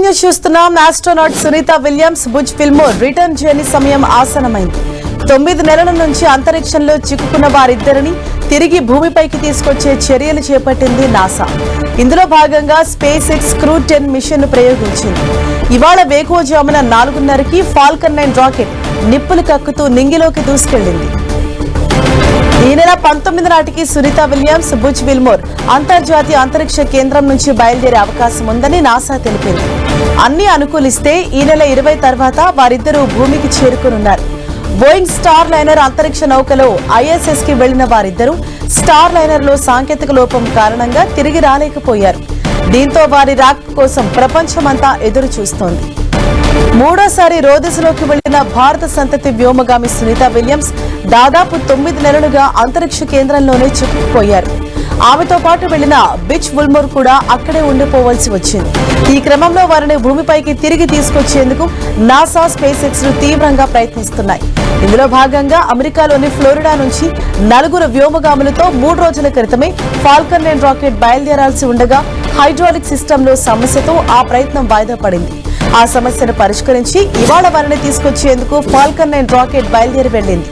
News చూస్తున్నాం. Astronaut Sunita Williams Butch Wilmore return journey సమయం ఆసనమైంది. 9 నెలల నుంచి అంతరిక్షంలో చిక్కుకున్న వారిద్దరిని తిరిగి భూమిపైకి తీసుకొచ్చే చర్యలు చేపట్టింది నాసా. ఇందులో భాగంగా స్పేస్ ఎక్స్ క్రూ 10 మిషన్ ను ప్రయోగించింది. ఇవాళ వేకువజామున 4:30కి ఫాల్కన్ 9 రాకెట్ నిప్పులు కక్కుతూ నింగిలోకి దూసుకెళ్లింది. ఈ నెల 19 నాటికి సునీత విలియమ్స్ బుచ్ విల్మోర్ అంతర్జాతీయ అంతరిక్ష కేంద్రం నుంచి బయలుదేరే అవకాశం ఉందని నాసా తెలిపింది. అన్ని అనుకూలిస్తే ఈ నెల 20 తర్వాత వారిద్దరూ భూమికి చేరుకునున్నారు. బోయింగ్ స్టార్ లైనర్ అంతరిక్ష నౌకలో ISS కి వెళ్లిన వారిద్దరూ స్టార్ లైనర్ లో సాంకేతిక లోపం కారణంగా తిరిగి రాలేకపోయారు. దీంతో వారి రాక్ కోసం ప్రపంచమంతా ఎదురు చూస్తోంది. మూడోసారి రోదిశలోకి వెళ్లిన భారత సంతతి వ్యోమగామి సునీత విలియమ్స్ దాదాపు 9 నెలలుగా అంతరిక్ష కేంద్రంలోనే చిక్కుకుపోయారు. ఆమెతో పాటు వెళ్లిన బుచ్ విల్మోర్ కూడా అక్కడే ఉండిపోవాల్సి వచ్చింది. ఈ క్రమంలో వారిని భూమిపైకి తిరిగి తీసుకొచ్చేందుకు నాసా స్పేస్ ఎక్స్ లు తీవ్రంగా ప్రయత్నిస్తున్నాయి. ఇందులో భాగంగా అమెరికాలోని ఫ్లోరిడా నుంచి 4 వ్యోమగాములతో 3 రోజుల క్రితమే ఫాల్కన్ 9 రాకెట్ బయలుదేరాల్సి ఉండగా హైడ్రాలిక్ సిస్టంలో సమస్యతో ఆ ప్రయత్నం వాయిదా పడింది. ఆ సమస్యను పరిష్కరించి ఇవాళ వారిని తీసుకొచ్చేందుకు ఫాల్కన్ 9 రాకెట్ బయలుదేరి వెళ్లింది.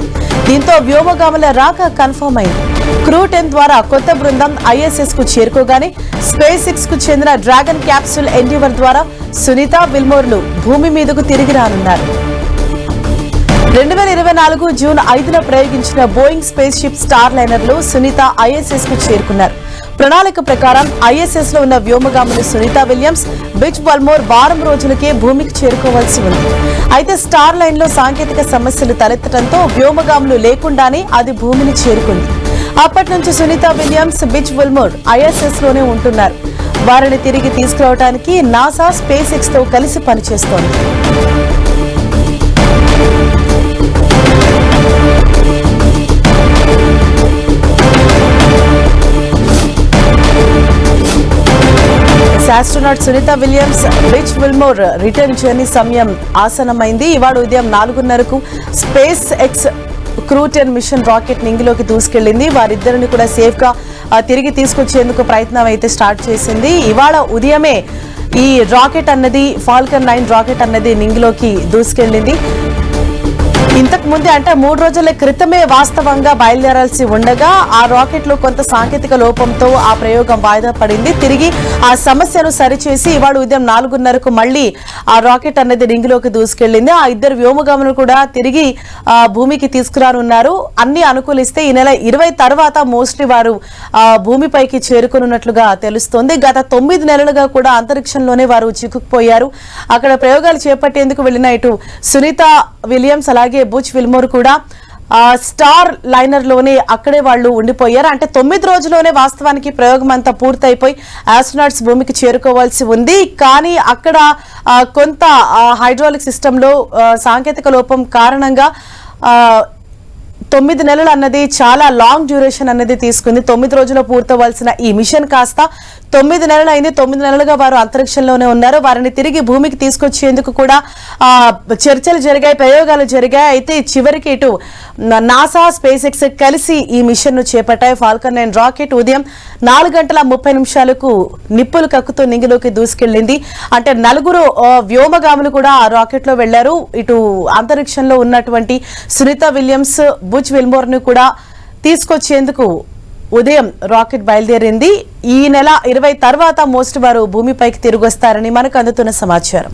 దీంతో వ్యోమగాముల రాక కన్ఫర్మ్ అయింది. క్రూ 10 ద్వారా కొత్త బృందం ISS కు చేరుకోగానే స్పేస్ ఎక్స్ కు చెందిన డ్రాగన్ క్యాప్సూల్ ఎండివర్ ద్వారా సునీత విల్మోర్లు భూమి మీదకు తిరిగి రానున్నారు. 2024 జూన్ 5న ప్రయోగించిన Boeing space ship star liner లో సునీత ISS కు చేరుకున్నారు. ప్రణాళిక ప్రకారం ISS లో ఉన్న వ్యోమగాములు సునీత విలియమ్స్ బుచ్ విల్మోర్ వారం రోజులకే భూమికి చేరుకోవాల్సి ఉంది. అయితే స్టార్ లైన్ లో సాంకేతిక సమస్యలు తలెత్తడంతో వ్యోమగాములు లేకుండానే అది భూమిని చేరుకుంది. అప్పటి నుంచి Sunita Williams Butch Wilmore ISS లోనే ఉంటున్నారు. వారిని తిరిగి తీసుకురావడానికి నాసా స్పేస్ ఎక్స్ తో కలిసి పనిచేస్తోంది. Astronaut Sunita Williams Butch Wilmore return journey సమయం ఆసనమైంది. ఇవాళ ఉదయం 4:30కు SpaceX crew 10 mission rocket నింగిలోకి దూసుకెళ్లింది. వారిద్దరిని కూడా సేఫ్ గా తిరిగి తీసుకొచ్చేందుకు ప్రయత్నం అయితే స్టార్ట్ చేసింది. ఇవాళ ఉదయమే ఈ రాకెట్ అన్నది ఫాల్కన్ 9 రాకెట్ అన్నది నింగిలోకి దూసుకెళ్లింది. ఇంతకు ముందే అంటే 3 రోజుల క్రితమే వాస్తవంగా బయలుదేరాల్సి ఉండగా ఆ రాకెట్ లో కొంత సాంకేతిక లోపంతో ఆ ప్రయోగం వాయిదా పడింది. తిరిగి ఆ సమస్యను సరిచేసి ఇవాళ ఉదయం 4:30కు మళ్లీ ఆ రాకెట్ అన్నది రింగిలోకి దూసుకెళ్లింది. ఆ 2 వ్యోమగాములు కూడా తిరిగి భూమికి తీసుకురానున్నారు. అన్ని అనుకూలిస్తే ఈ నెల 20 తర్వాత మోస్ట్లీ వారు భూమిపైకి చేరుకున్నట్లుగా తెలుస్తోంది. గత 9 నెలలుగా కూడా అంతరిక్షంలోనే వారు చిక్కుకుపోయారు. అక్కడ ప్రయోగాలు చేపట్టేందుకు వెళ్లిన ఇటు సునీత విలియమ్స్ అలాగే బుచ్ విల్మోర్ కూడా స్టార్ లైనర్ లోనే అక్కడే వాళ్ళు ఉండిపోయారు. అంటే 9 రోజుల్లోనే వాస్తవానికి ప్రయోగం అంతా పూర్తయిపోయి ఆస్ట్రోనాట్స్ భూమికి చేరుకోవాల్సి ఉంది. కానీ అక్కడ కొంత హైడ్రాలిక్ సిస్టమ్ లో సాంకేతిక లోపం కారణంగా 9 నెలలు అన్నది చాలా లాంగ్ డ్యూరేషన్ అన్నది తీసుకుంది. 9 రోజుల్లో పూర్తవలసిన ఈ మిషన్ కాస్త 9 నెలలు అయింది. 9 నెలలుగా వారు అంతరిక్షంలోనే ఉన్నారు. వారిని తిరిగి భూమికి తీసుకొచ్చేందుకు కూడా చర్చలు జరిగాయి, ప్రయోగాలు జరిగాయి. అయితే చివరికి ఇటు నాసా స్పేస్ ఎక్స్ కలిసి ఈ మిషన్ ను చేపట్టాయి. ఫాల్కన్ 9 రాకెట్ ఉదయం 4:30 నిప్పులు కక్కుతూ నింగిలోకి దూసుకెళ్లింది. అంటే 4 వ్యోమగాములు కూడా ఆ రాకెట్ లో వెళ్లారు. ఇటు అంతరిక్షంలో ఉన్నటువంటి సునీత విలియమ్స్ బుచ్ విల్మోర్ ను కూడా తీసుకొచ్చేందుకు ఉదయం రాకెట్ బయలుదేరింది. ఈ నెల 20 తర్వాత మోస్ట్ వారు భూమిపైకి తిరిగి వస్తారని మనకు అందుతున్న సమాచారం.